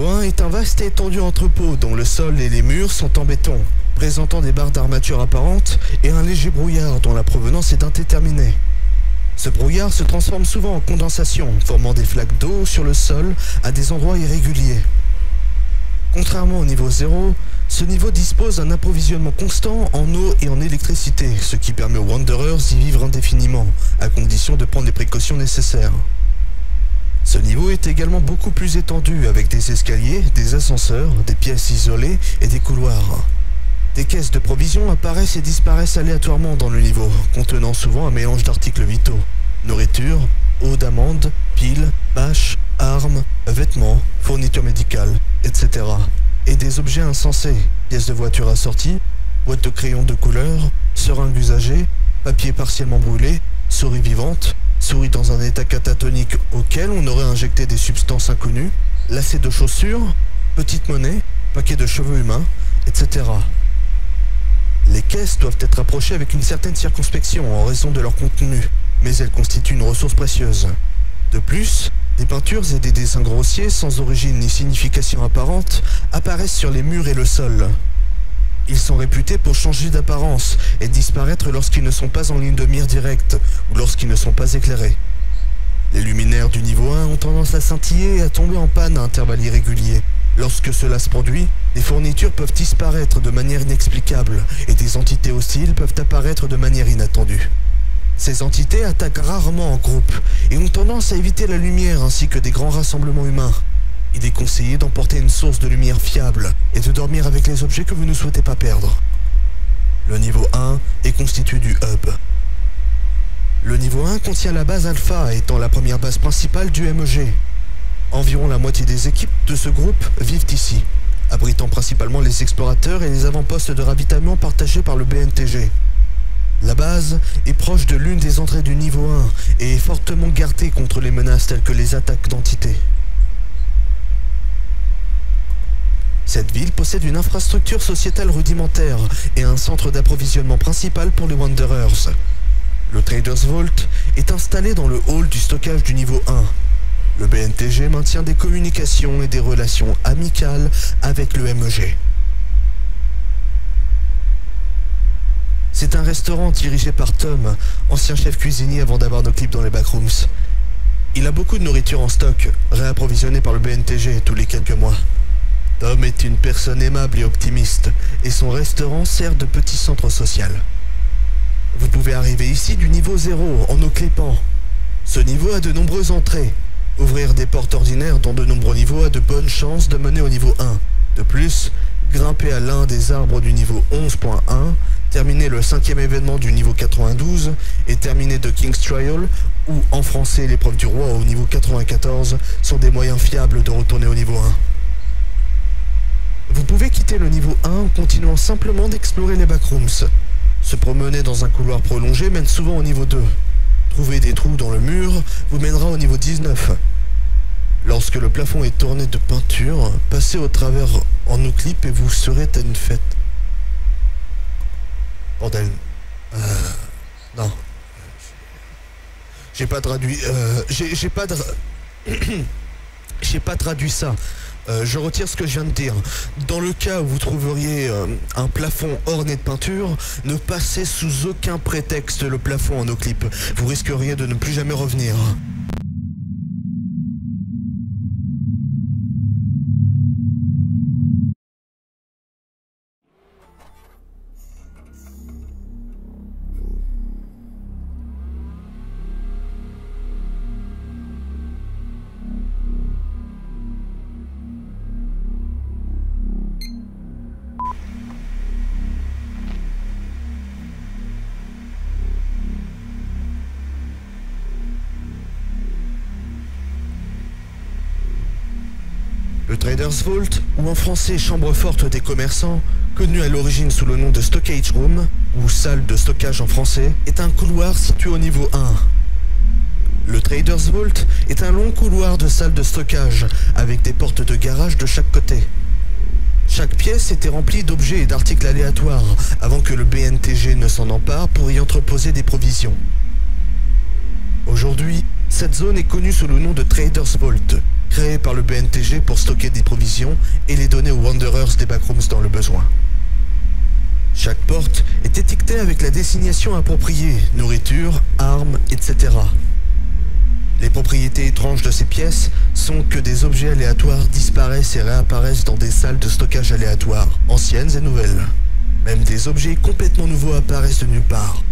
niveau 1 est un vaste et étendu entrepôt dont le sol et les murs sont en béton, présentant des barres d'armature apparentes et un léger brouillard dont la provenance est indéterminée. Ce brouillard se transforme souvent en condensation, formant des flaques d'eau sur le sol à des endroits irréguliers. Contrairement au niveau 0, ce niveau dispose d'un approvisionnement constant en eau et en électricité, ce qui permet aux Wanderers d'y vivre indéfiniment, à condition de prendre les précautions nécessaires. Ce niveau est également beaucoup plus étendu, avec des escaliers, des ascenseurs, des pièces isolées et des couloirs. Des caisses de provisions apparaissent et disparaissent aléatoirement dans le niveau, contenant souvent un mélange d'articles vitaux, nourriture, eau d'amande, piles, bâches, armes, vêtements, fournitures médicales, etc. Et des objets insensés, pièces de voiture assorties, boîtes de crayons de couleur, seringues usagées, papier partiellement brûlé, souris vivantes, souris dans un état catatonique auquel on aurait injecté des substances inconnues, lacets de chaussures, petites monnaies, paquets de cheveux humains, etc. Les caisses doivent être approchées avec une certaine circonspection en raison de leur contenu, mais elles constituent une ressource précieuse. De plus, des peintures et des dessins grossiers sans origine ni signification apparente apparaissent sur les murs et le sol. Ils sont réputés pour changer d'apparence et disparaître lorsqu'ils ne sont pas en ligne de mire directe ou lorsqu'ils ne sont pas éclairés. Les luminaires du niveau 1 ont tendance à scintiller et à tomber en panne à intervalles irréguliers. Lorsque cela se produit, les fournitures peuvent disparaître de manière inexplicable et des entités hostiles peuvent apparaître de manière inattendue. Ces entités attaquent rarement en groupe et ont tendance à éviter la lumière ainsi que des grands rassemblements humains. Il est conseillé d'emporter une source de lumière fiable et de dormir avec les objets que vous ne souhaitez pas perdre. Le niveau 1 est constitué du hub. Le niveau 1 contient la base alpha étant la première base principale du MEG. Environ la moitié des équipes de ce groupe vivent ici, abritant principalement les explorateurs et les avant-postes de ravitaillement partagés par le BNTG. La base est proche de l'une des entrées du niveau 1 et est fortement gardée contre les menaces telles que les attaques d'entités. Cette ville possède une infrastructure sociétale rudimentaire et un centre d'approvisionnement principal pour les Wanderers. Le Traders Vault est installé dans le hall du stockage du niveau 1. Le BNTG maintient des communications et des relations amicales avec le MEG. C'est un restaurant dirigé par Tom, ancien chef cuisinier avant d'avoir nos clips dans les backrooms. Il a beaucoup de nourriture en stock, réapprovisionnée par le BNTG tous les quelques mois. Tom est une personne aimable et optimiste, et son restaurant sert de petit centre social. Vous pouvez arriver ici du niveau 0 en eau clipant. Ce niveau a de nombreuses entrées. Ouvrir des portes ordinaires dans de nombreux niveaux a de bonnes chances de mener au niveau 1. De plus, grimper à l'un des arbres du niveau 11.1, terminer le 5e événement du niveau 92 et terminer The King's Trial, ou en français l'épreuve du roi au niveau 94, sont des moyens fiables de retourner au niveau 1. Vous pouvez quitter le niveau 1 en continuant simplement d'explorer les backrooms. Se promener dans un couloir prolongé mène souvent au niveau 2. Trouver des trous dans le mur vous mènera au niveau 19. Lorsque le plafond est orné de peinture, passez au travers en no-clip et vous serez à une fête. Bordel. Non. J'ai pas traduit... J'ai pas traduit ça. Je retire ce que je viens de dire. Dans le cas où vous trouveriez un plafond orné de peinture, ne passez sous aucun prétexte le plafond en no-clip. Vous risqueriez de ne plus jamais revenir. Le Traders Vault, ou en français chambre forte des commerçants, connu à l'origine sous le nom de Stockage Room, ou salle de stockage en français, est un couloir situé au niveau 1. Le Traders Vault est un long couloir de salle de stockage, avec des portes de garage de chaque côté. Chaque pièce était remplie d'objets et d'articles aléatoires, avant que le BNTG ne s'en empare pour y entreposer des provisions. Aujourd'hui, cette zone est connue sous le nom de Traders Vault, créé par le BNTG pour stocker des provisions et les donner aux Wanderers des backrooms dans le besoin. Chaque porte est étiquetée avec la désignation appropriée, nourriture, armes, etc. Les propriétés étranges de ces pièces sont que des objets aléatoires disparaissent et réapparaissent dans des salles de stockage aléatoires, anciennes et nouvelles. Même des objets complètement nouveaux apparaissent de nulle part.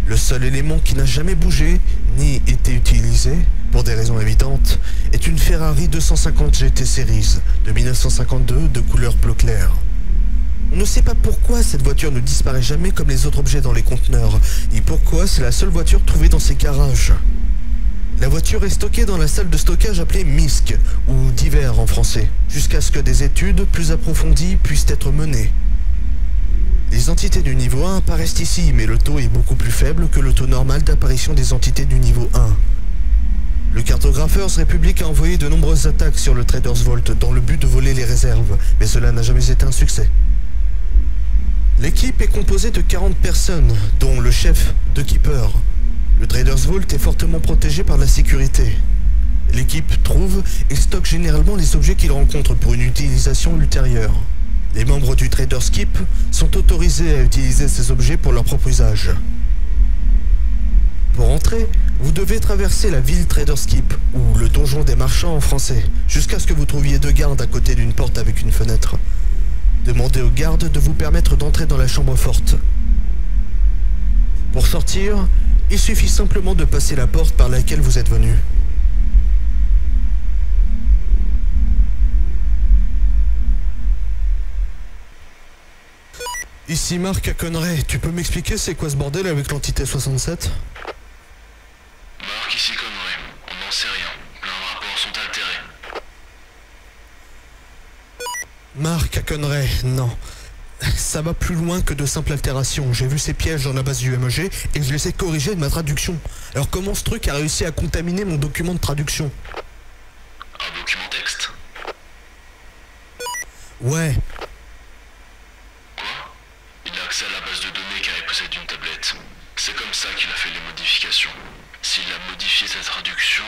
Le seul élément qui n'a jamais bougé, ni été utilisé, pour des raisons évidentes, est une Ferrari 250 GT Series de 1952 de couleur bleu clair. On ne sait pas pourquoi cette voiture ne disparaît jamais comme les autres objets dans les conteneurs, ni pourquoi c'est la seule voiture trouvée dans ces garages. La voiture est stockée dans la salle de stockage appelée MISC, ou divers en français, jusqu'à ce que des études plus approfondies puissent être menées. Les entités du niveau 1 apparaissent ici, mais le taux est beaucoup plus faible que le taux normal d'apparition des entités du niveau 1. Le Cartographers Republic a envoyé de nombreuses attaques sur le Traders Vault dans le but de voler les réserves, mais cela n'a jamais été un succès. L'équipe est composée de 40 personnes, dont le chef, de Keeper. Le Traders Vault est fortement protégé par la sécurité. L'équipe trouve et stocke généralement les objets qu'ils rencontrent pour une utilisation ultérieure. Les membres du Traders Keep sont autorisés à utiliser ces objets pour leur propre usage. Pour entrer, vous devez traverser la ville Traders Keep, ou le donjon des marchands en français, jusqu'à ce que vous trouviez deux gardes à côté d'une porte avec une fenêtre. Demandez aux gardes de vous permettre d'entrer dans la chambre forte. Pour sortir, il suffit simplement de passer la porte par laquelle vous êtes venu. Ici Marc à Conneray, tu peux m'expliquer c'est quoi ce bordel avec l'entité 67 ? Marc ici Conneray, on n'en sait rien, plein de rapports sont altérés. Marc à Conneray, non. Ça va plus loin que de simples altérations. J'ai vu ces pièges dans la base du MEG et je les ai corrigés de ma traduction. Alors comment ce truc a réussi à contaminer mon document de traduction ? Un document texte ? Ouais. Quoi ? Il a accès à la base de données car il possède une tablette. C'est comme ça qu'il a fait les modifications. S'il a modifié sa traduction,